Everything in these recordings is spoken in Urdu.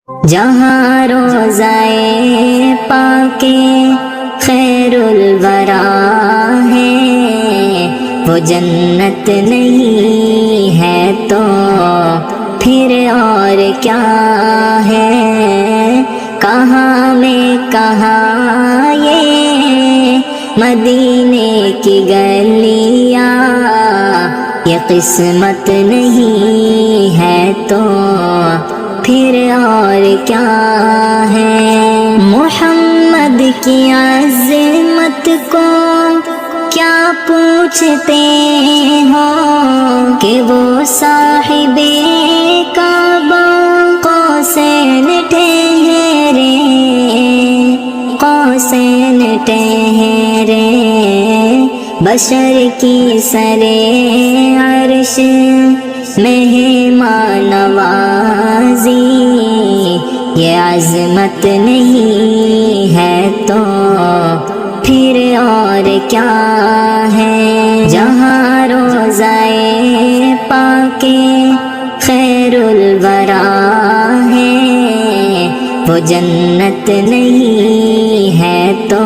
جہاں روضائے پاک خیر الورا ہے وہ جنت نہیں ہے تو پھر اور کیا ہے؟ کہاں میں کہاں یہ مدینے کی گلیاں، یہ قسمت نہیں ہے تو پھر اور کیا ہے؟ محمد کی عظمت کو کیا پوچھتے ہو کہ وہ صاحب کعبہ قوسین ٹھہرے، قوسین ٹھہرے، بشر کی سرے عرش مہمان نوازی، یہ عظمت نہیں ہے تو پھر اور کیا ہے؟ جہاں روضائے پاک خیر الورا ہے وہ جنت نہیں ہے تو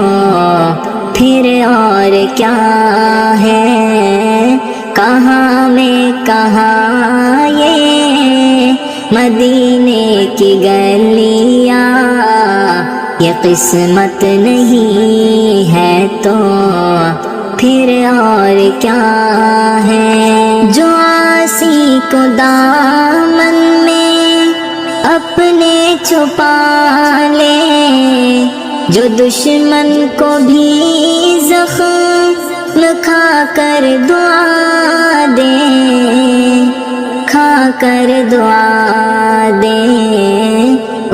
پھر اور کیا ہے؟ کہاں میں کہاں یہ مدینے کی گلیاں، یہ قسمت نہیں ہے تو پھر اور کیا ہے؟ جو عاصی کو دامن میں اپنے چھپا لے، جو دشمن کو بھی زخم کھا کر دعا دے، کھا کر دعا دے،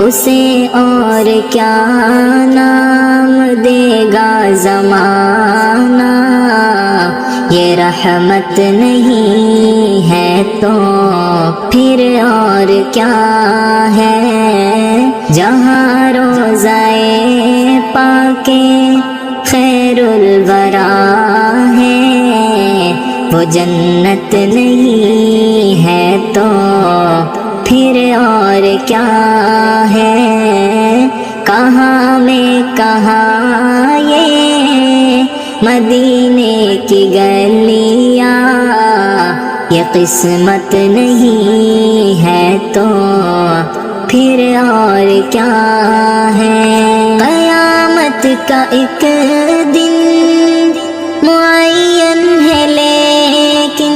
اسے اور کیا نام دے گا زمانہ؟ یہ رحمت نہیں ہے تو پھر اور کیا ہے؟ جہاں روضائے پاک خیر الورا ہے وہ جنت نہیں ہے تو پھر اور کیا ہے؟ کہاں میں کہاں یہ مدینے کی گلیاں، یہ قسمت نہیں ہے تو پھر اور کیا ہے؟ قیامت کا ایک دن معین ہے لیکن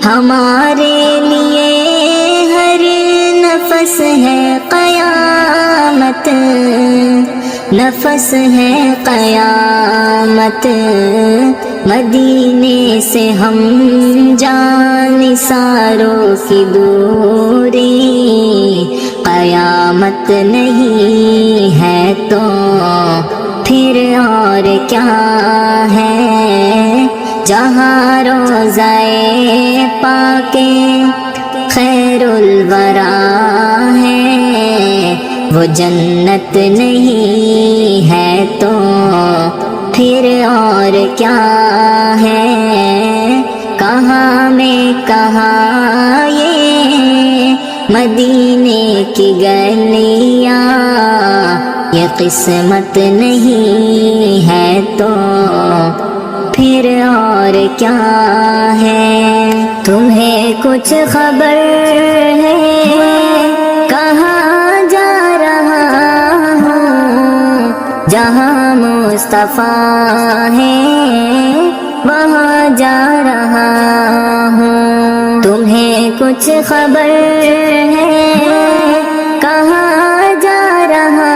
ہمارے لیے ہر نفس ہے قیامت، نفس ہے قیامت، مدینے سے ہم جانثاروں کی دوری، قیامت نہیں ہے تو پھر اور کیا ہے؟ جہاں روضائے پاک خیر الورا ہے وہ جنت نہیں ہے تو پھر اور کیا ہے؟ کہاں میں کہاں یہ مدینے کی گلیاں، یہ قسمت نہیں ہے تو پھر اور کیا ہے؟ تمہیں کچھ خبر ہے کہاں جا رہا ہوں؟ جہاں مصطفیٰ ہے وہاں جا رہا ہوں۔ تمہیں کچھ خبر ہے کہاں جا رہا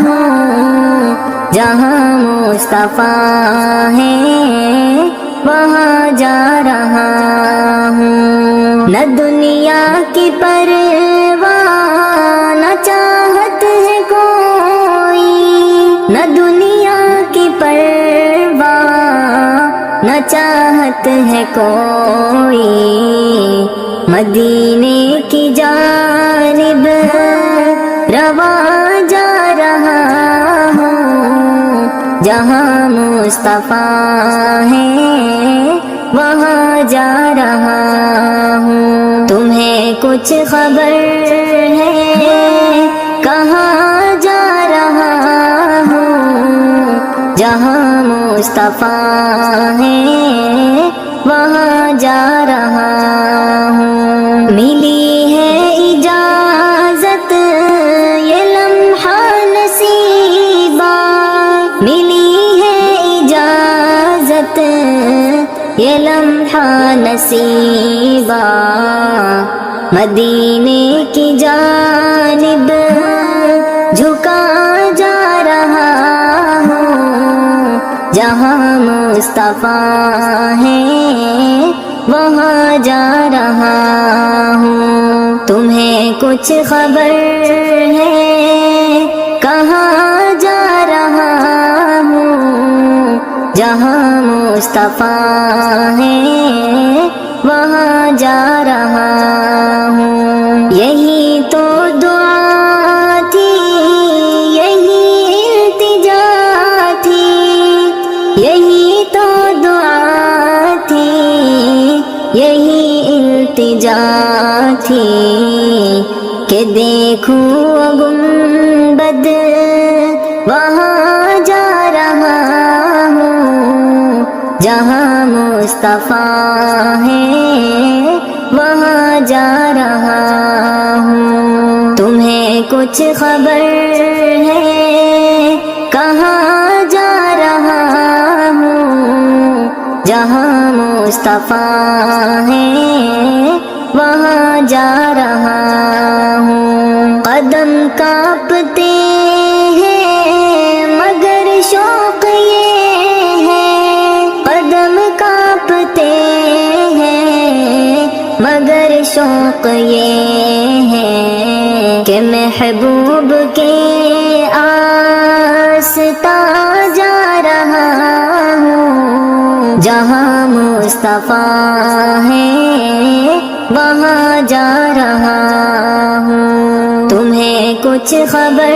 ہوں؟ جہاں مصطفیٰ ہے وہاں جا رہا ہوں۔ نہ دنیا کی پرواہ نہ چاہت ہے کوئی، نہ دنیا کی پرواہ نہ چاہت ہے کوئی، مدینے کی جانب رواں جا رہا ہوں۔ جہاں مصطفیٰ ہے وہاں جا رہا ہوں۔ تمہیں کچھ خبر ہے جہاں مصطفیٰ ہے وہاں جا رہا ہوں. ملی ہے اجازت یہ لمحہ نصیبہ، ملی ہے اجازت یہ لمحہ نصیبہ، مدینے کی جانب جھکا جا رہا ہوں. جہاں مصطفیٰ ہے وہاں جا رہا ہوں. تمہیں کچھ خبر ہے کہاں جا رہا ہوں؟ جہاں مصطفیٰ ہے وہاں جا رہا ہوں. یہی تو دعا تھی، یہی التجا تھی، یہی تو دعا تھی، یہی التجا تھی کہ دیکھوں گنبد وہاں جا رہا ہوں. جہاں مصطفیٰ ہے وہاں جا رہا ہوں. تمہیں کچھ خبر ہے کہاں جا رہا ہوں؟ جہاں مصطفیٰ ہے وہاں جا رہا ہوں. قدم کانپتے ہیں مگر شوق یہ ہے، قدم کانپتے ہیں مگر شوق یہ ہے کہ محبوب کے آستاں جا رہا ہوں. جہاں مصطفیٰ ہے وہاں جا رہا ہوں. تمہیں کچھ خبر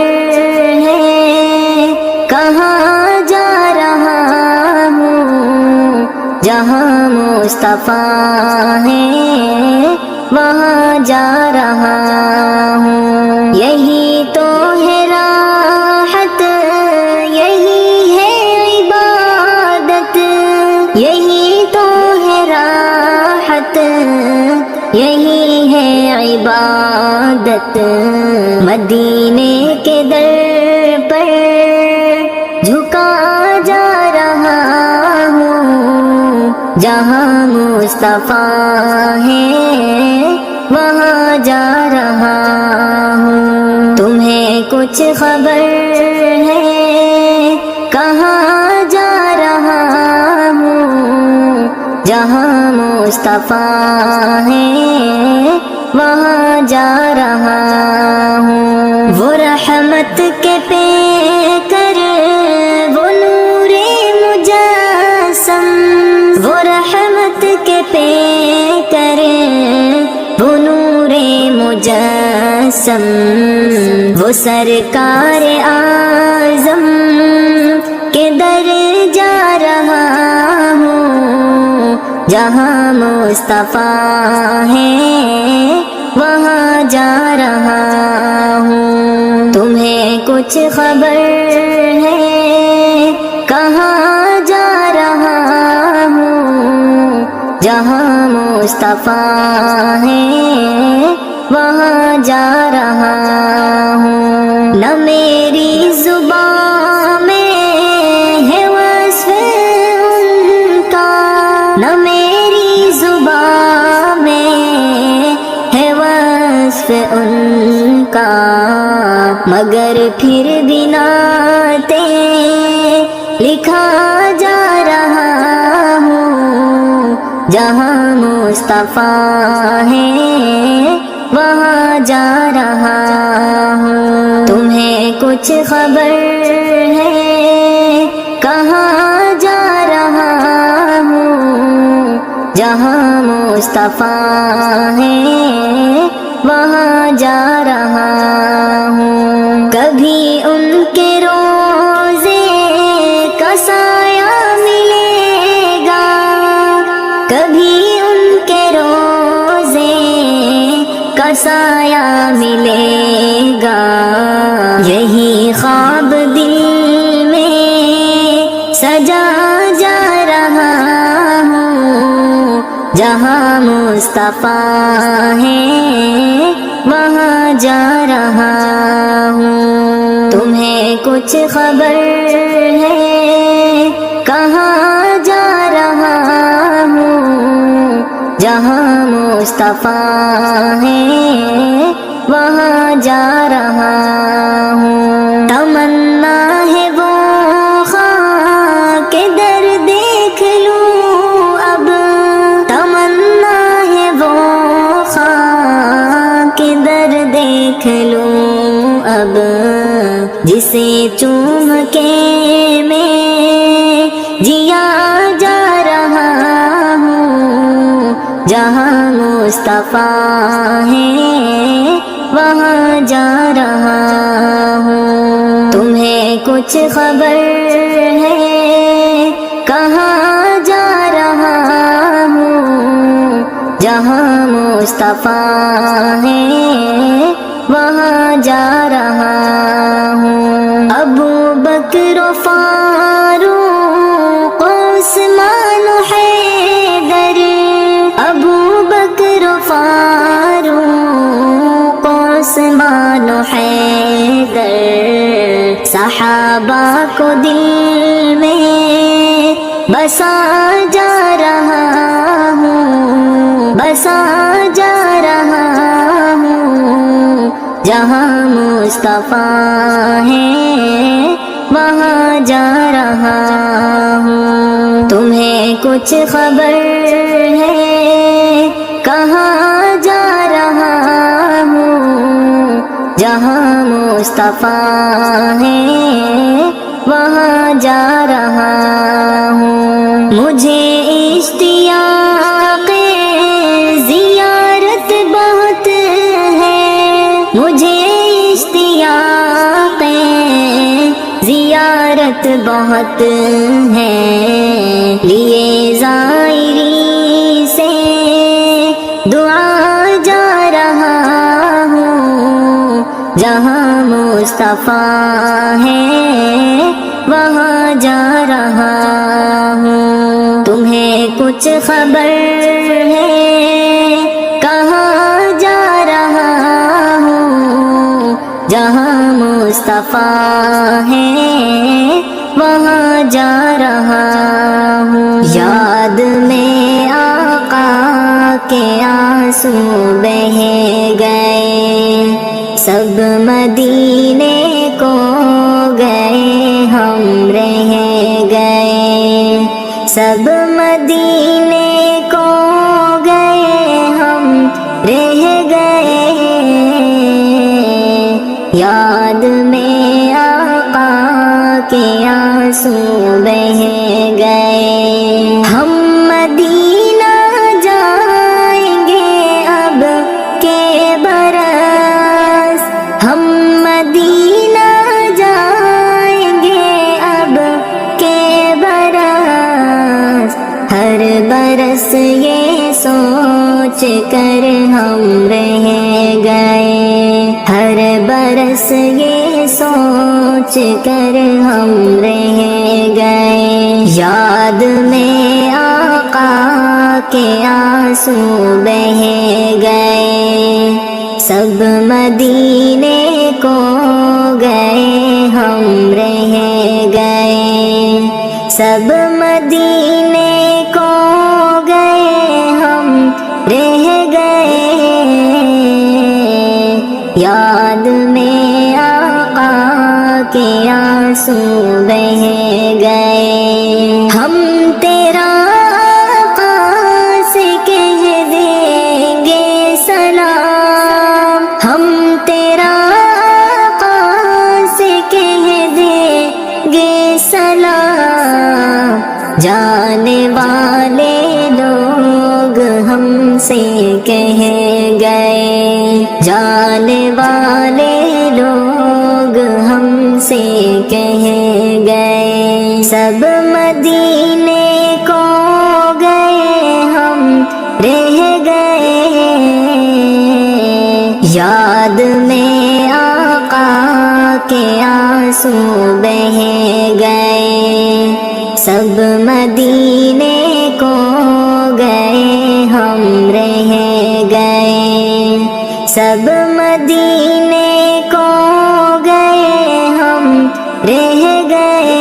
ہے کہاں جا رہا ہوں؟ جہاں مصطفیٰ ہے وہاں جا رہا ہوں. یہی تو ہے راحت، یہی ہے عبادت، یہی تو ہے راحت، یہی ہے عبادت. مدینے کے در پر جھکا جا رہا ہوں. جہاں مصطفیٰ ہے وہاں جا رہا ہوں. تمہیں کچھ خبر ہے کہاں جا رہا ہوں؟ جہاں مصطفیٰ ہے وہاں جا رہا ہوں. وہ رحمت کے پیکر، وہ نور مجسم، وہ رحمت کے پیکر، وہ نور مجسم، وہ سرکار اعظم کے در جا رہا ہوں. جہاں مصطفیٰ ہے وہاں جا رہا ہوں. تمہیں کچھ خبر ہے کہاں جا رہا ہوں؟ جہاں مصطفیٰ ہے وہاں جا رہا ہوں. نہ میری زبان میں ہے وصف ان کا، نہ میری زبان میں ہے وصف ان کا، مگر پھر بھی نعتیں لکھا جا رہا ہوں. جہاں مصطفیٰ ہے وہاں جا رہا ہوں. تمہیں کچھ خبر ہے کہاں جا رہا ہوں؟ جہاں مصطفیٰ ہے وہاں جا رہا ہوں. کبھی ان کے روزے کا سایہ ملے گا، کبھی ان کے روزے کا سایہ ملے گا. یہی خواب دل میں مصطفیٰ ہے وہاں جا رہا ہوں۔ تمہیں کچھ خبر ہے کہاں جا رہا ہوں؟ جہاں مصطفیٰ ہے وہاں جا رہا ہوں۔ تمنا ہے وہ خاک در دیکھ لوں اب، تمنا ہے وہ خاک در دیکھ لوں اب، جسے چوم کے میں جیا جا رہا ہوں۔ جہاں مصطفیٰ ہے وہاں جا رہا ہوں۔ تمہیں کچھ خبر ہے کہاں جا رہا ہوں؟ جہاں مصطفیٰ ہے وہاں جا رہا ہوں۔ ابو بکر و فاروق عثمان و حیدر، ابو بکر و فاروق عثمان و حیدر، صحابہ کو دل میں بسا جا رہا ہوں، بسا جا رہا ہوں۔ جہاں مصطفیٰ ہے وہاں جا رہا ہوں۔ تمہیں کچھ خبر ہے کہاں جا رہا ہوں؟ جہاں مصطفیٰ ہے وہاں جا رہا ہوں۔ مجھے اشتیاق زیارت بہت ہے، مجھے اشتیاق زیارت بہت ہے، لیے زائری سے دعا جا رہا ہوں۔ جہاں مصطفیٰ ہے وہاں جا رہا ہوں۔ تمہیں کچھ خبر ہے کہاں جا رہا ہوں؟ جہاں مصطفیٰ ہے وہاں جا رہا ہوں۔ یاد میں آقا کے آنسو بہہ گئے، سب مدینے کو گئے ہم رہ گئے، سب مدینے کو گئے ہم رہ گئے۔ یاد میں آقا کے آنسو بہہ گئے، ہم مدینہ جائیں گے اب کے برس، ہم مدینہ جائیں گے اب کے برس۔ ہر برس یہ سوچ کر ہم رہ گئے، ہر برس یہ سوچ کر ہم رہ گئے۔ یاد میں آقا کے آنسو بہہ گئے، سب مدینے کو گئے ہم رہ گئے، سب مدینے کو گئے ہم رہ گئے۔ یاد میں آقا کے آنسو بہہ گئے، ہم تیرا آقا سے کہہ دیں گے سلام، ہم تیرا آقا سے کہہ دیں گے سلام۔ جانے والے لوگ ہم سے کہہ گئے، جانے والے لوگ ہم سے کہہ گئے، سب مدینے کو گئے ہم رہ گئے۔ یاد میں آقا کے آنسو بہہ گئے، سب مدینے کو گئے ہم رہ سب مدینے کو گئے ہم رہ گئے،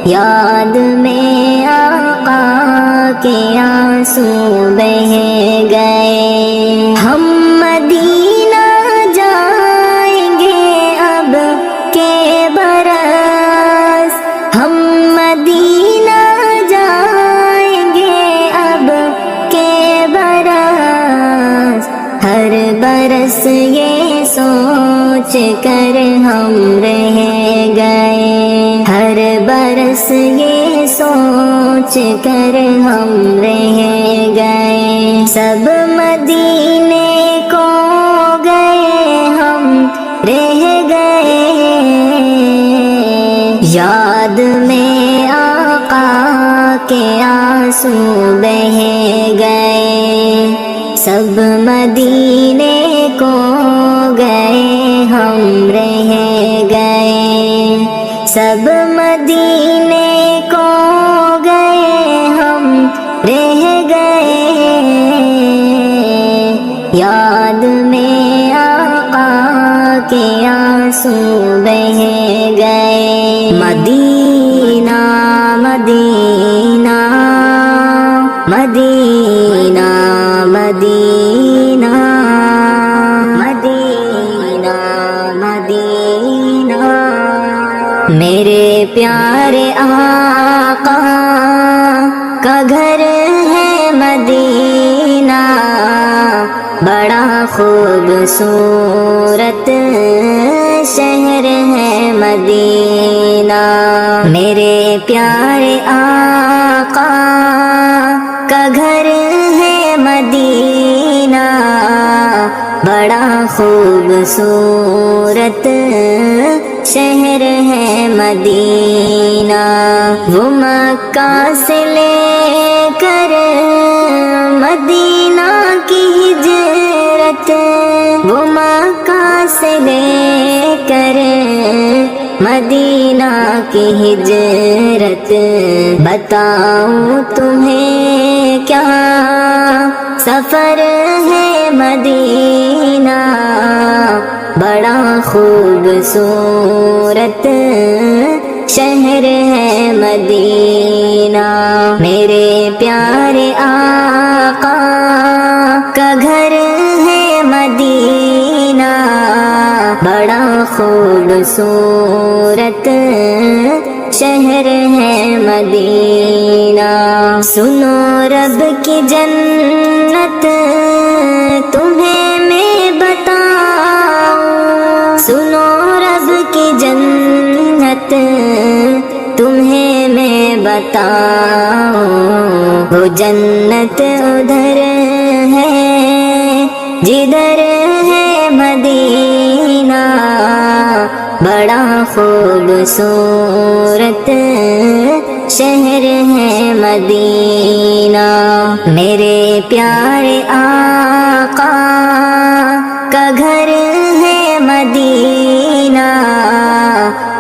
یاد میں آقا کے آنسو بہہ گئے۔ ہم مدینہ جائیں گے اب کے برس، ہم مدینہ جائیں گے اب کے برس، ہر برس یہ سوچ کر ہم رہ گئے، ہر برس یہ سوچ کر ہم رہ گئے۔ سب مدینے کو گئے ہم رہ گئے، یاد میں آقا کے آنسو بہہ گئے۔ سب مدینے کو گئے ہم رہ گئے، سب مدینے کو گئے ہم رہ گئے، یاد میں آقا کے آنسو بہہ گئے۔ مدینہ مدینہ مدینہ مدینہ مدینہ مدینہ، میرے پیارے آقا کا گھر ہے مدینہ، بڑا خوبصورت شہر ہے مدینہ۔ میرے پیارے آقا کا گھر ہے مدینہ، بڑا خوبصورت شہر ہے مدینہ۔ وہ مکہ سے لے کر مدینہ کی ہجرت، وہ مکہ سے لے کر مدینہ کی ہجرت، بتاؤں تمہیں کیا سفر ہے مدینہ، بڑا خوبصورت شہر ہے مدینہ۔ میرے پیارے آقا کا گھر ہے مدینہ، بڑا خوبصورت شہر ہے مدینہ۔ سنو رب کی جنت تمہیں میں بتاؤں، سنو رب کی جنت تمہیں میں بتاؤں، وہ جنت ادھر ہے جدھر ہے مدینہ، بڑا خوبصورت شہر ہے مدینہ۔ میرے پیارے آقا کا گھر ہے مدینہ،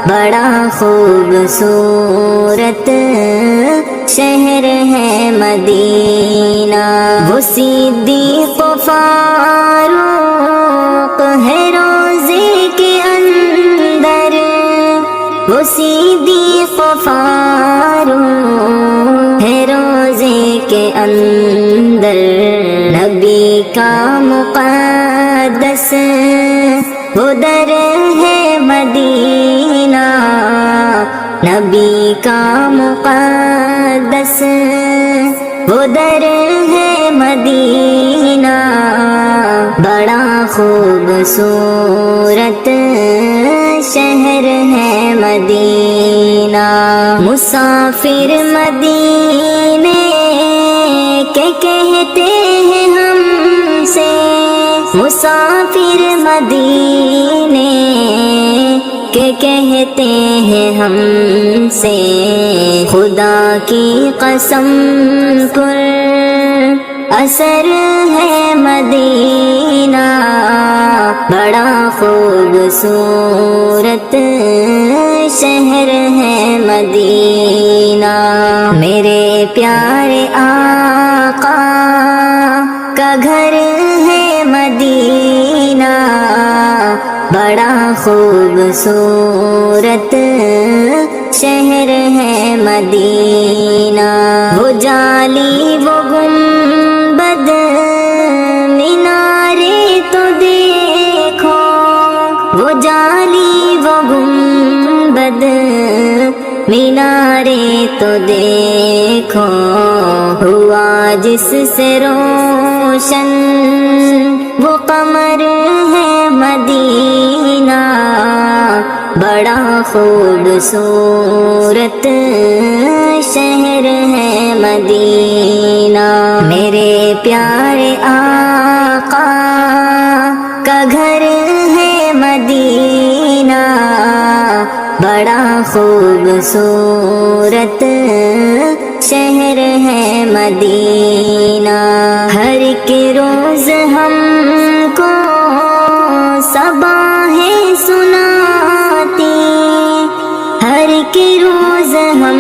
بڑا خوبصورت شہر ہے مدینہ۔ وہ صدیق و فاروق ہے روزے کے اندر، وہ صدیق و فاروق ہے روزے کے اندر، نبی کا مقدس وہ در ہے مدینہ، نبی کا مقدس وہ در ہے مدینہ، بڑا خوبصورت شہر ہے مدینہ۔ مسافر مدینے کے کہتے ہیں ہم سے، مسافر مدینے کے کہتے ہیں ہم سے، خدا کی قسم پر اثر ہے مدینہ، بڑا خوبصورت شہر ہے مدینہ۔ میرے پیارے آقا کا گھر ہے مدینہ، بڑا خوبصورت شہر ہے مدینہ، وہ جالی وہ گنبد مینارے تو دیکھو، وہ جالی وہ گنبد مینارے تو دیکھو، ہوا جس سے روشن وہ قمر ہے مدینہ، بڑا خوبصورت شہر ہے مدینہ، میرے پیارے آقا کا گھر ہے مدینہ، بڑا خوبصورت شہر ہے مدینہ، ہر ایک روز ہم کو صباحیں سناتی، ہر ایک روز ہم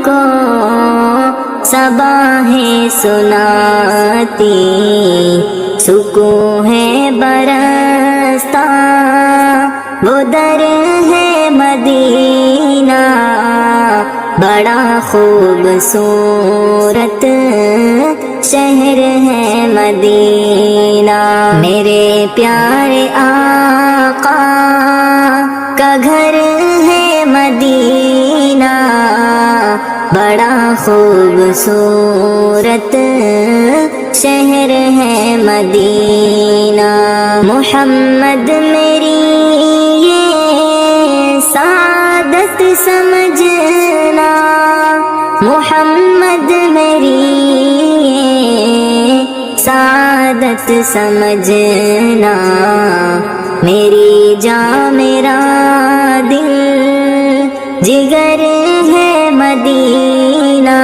کو صباحیں سناتی، سکون ہے برستا وہ در ہے مدینہ، بڑا خوبصورت شہر ہے مدینہ، میرے پیارے آقا کا گھر ہے مدینہ، بڑا خوبصورت شہر ہے مدینہ، محمد میری یہ سعادت سمجھنا، محمد میری سعادت سمجھنا، میری جان میرا دل جگر ہے مدینہ،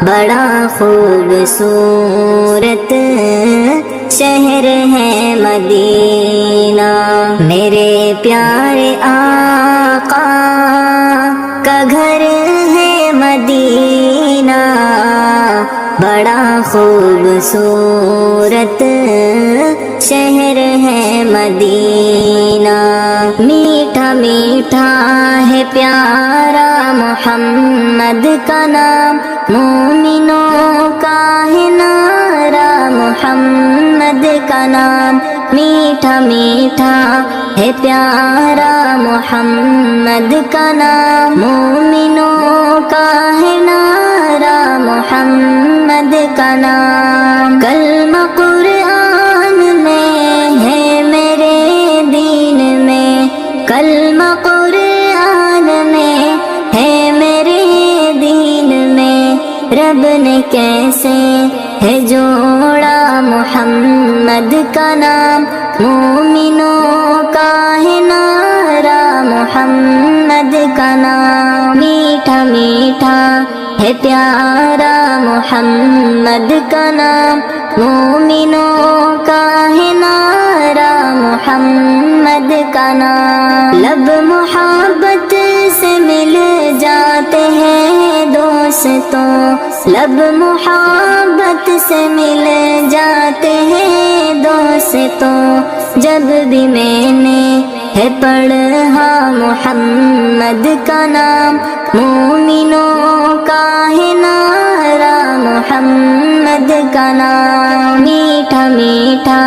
بڑا خوبصورت شہر ہے مدینہ، میرے پیارے آقا کا گھر ہے مدینہ، بڑا خوبصورت شہر ہے مدینہ، میٹھا میٹھا ہے پیارا محمد کا نام، مومنوں کا ہے نعرہ محمد کا نام، میٹھا میٹھا ہے پیارا محمد کا نام، مومنوں کا ہے نعرہ محمد کا نام، کلمہ قرآن میں ہے میرے دین میں، کلمہ قرآن میں ہے میرے دین میں، رب نے کیسے ہے جوڑا محمد کا نام، مومنوں کا ہے نعرہ محمد کا نام، میٹھا میٹھا ہے پیارا محمد کا نام، مومنوں کا ہے نعرہ محمد کا نام، لب محبت سے مل جاتے ہیں دوستوں، لب محبت سے مل جاتے ہیں دوستوں، جب بھی میں نے ہے پڑھا محمد کا نام، مومنوں کا ہے نعرہ محمد کا نام، میٹھا میٹھا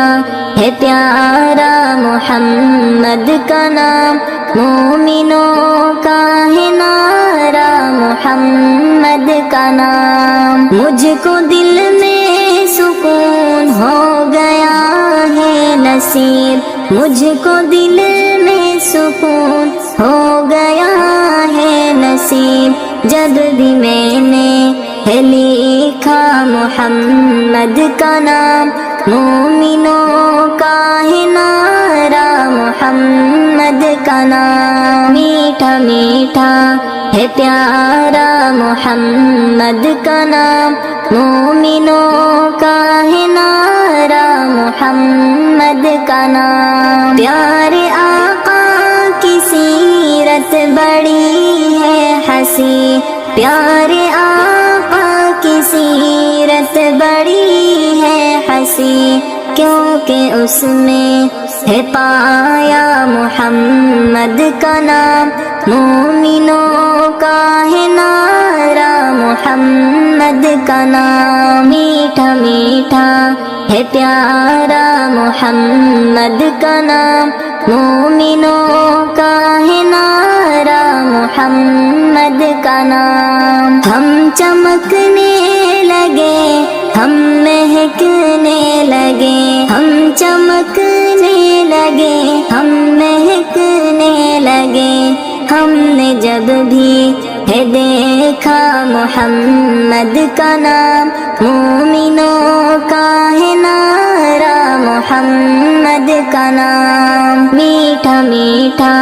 ہے پیارا محمد کا نام، مومنوں کا ہے نعرہ محمد کا نام، مجھ کو دل میں سکون ہو گیا ہے نصیب، مجھ کو دل میں سکون ہو گیا ہے نصیب، جب بھی میں نے ہے لکھا محمد کا نام، مومنوں کا ہے نعرہ محمد کا نام، میٹھا میٹھا ہے پیارا محمد کا نام، مومنوں کا ہے نعرہ محمد کا نام، پیارے آقا کی سیرت بڑی ہے حسین، پیارے آقا کی سیرت بڑی ہے ہنسی کیونکہ اس میں ہے پایا محمد کا نام، مومنوں کا ہے نعرہ محمد کا نام، میٹھا میٹھا ہے پیارا محمد کا نام، مومنوں کا ہے نعرہ محمد کا نام۔ ہم چمکنے لگے، ہم مہکنے لگے، ہم چمکنے لگے، ہم مہکنے لگے، ہم نے جب بھی ہے دیکھا محمد کا نام، مومنوں کا ہے نعرہ محمد کا نام، میٹھا میٹھا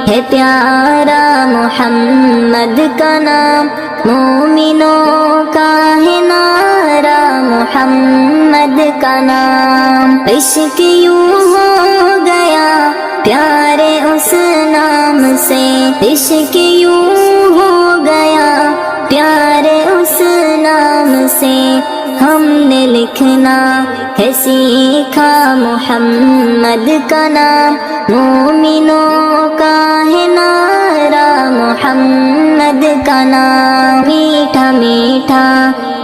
ہے پیارا محمد کا نام، مومنوں کا ہے نعرہ محمد کا نام۔ عشق یوں ہو گیا پیارے اس نام سے، عشق یوں ہو گیا پیارے اس نام سے، ہم نے لکھنا ہے سیکھا محمد کا نام، مومنوں کا ہے نعرہ محمد کا نام، میٹھا میٹھا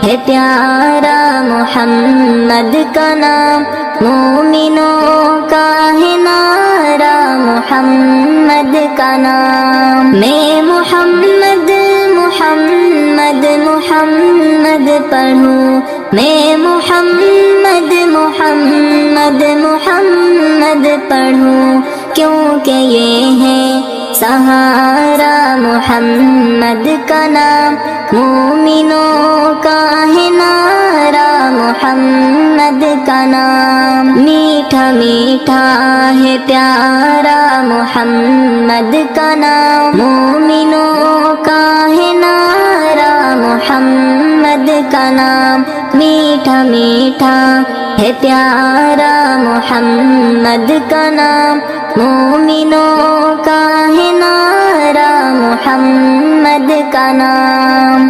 ہے پیارا محمد کا نام، مومنوں کا ہے نعرہ محمد کا نام۔ میں محمد محمد محمد پڑھوں، میں محمد محمد محمد پڑھوں، کیونکہ یہ ہے سہارا محمد کا نام، مومنوں کا ہے نعرہ محمد کا نام، میٹھا میٹھا ہے پیارا محمد کا نام، مومنوں کا ہے نعرہ محمد کا نام، میٹھا میٹھا ہے پیارا محمد کا نام، مومنوں کا ہے نعرہ محمد کا نام۔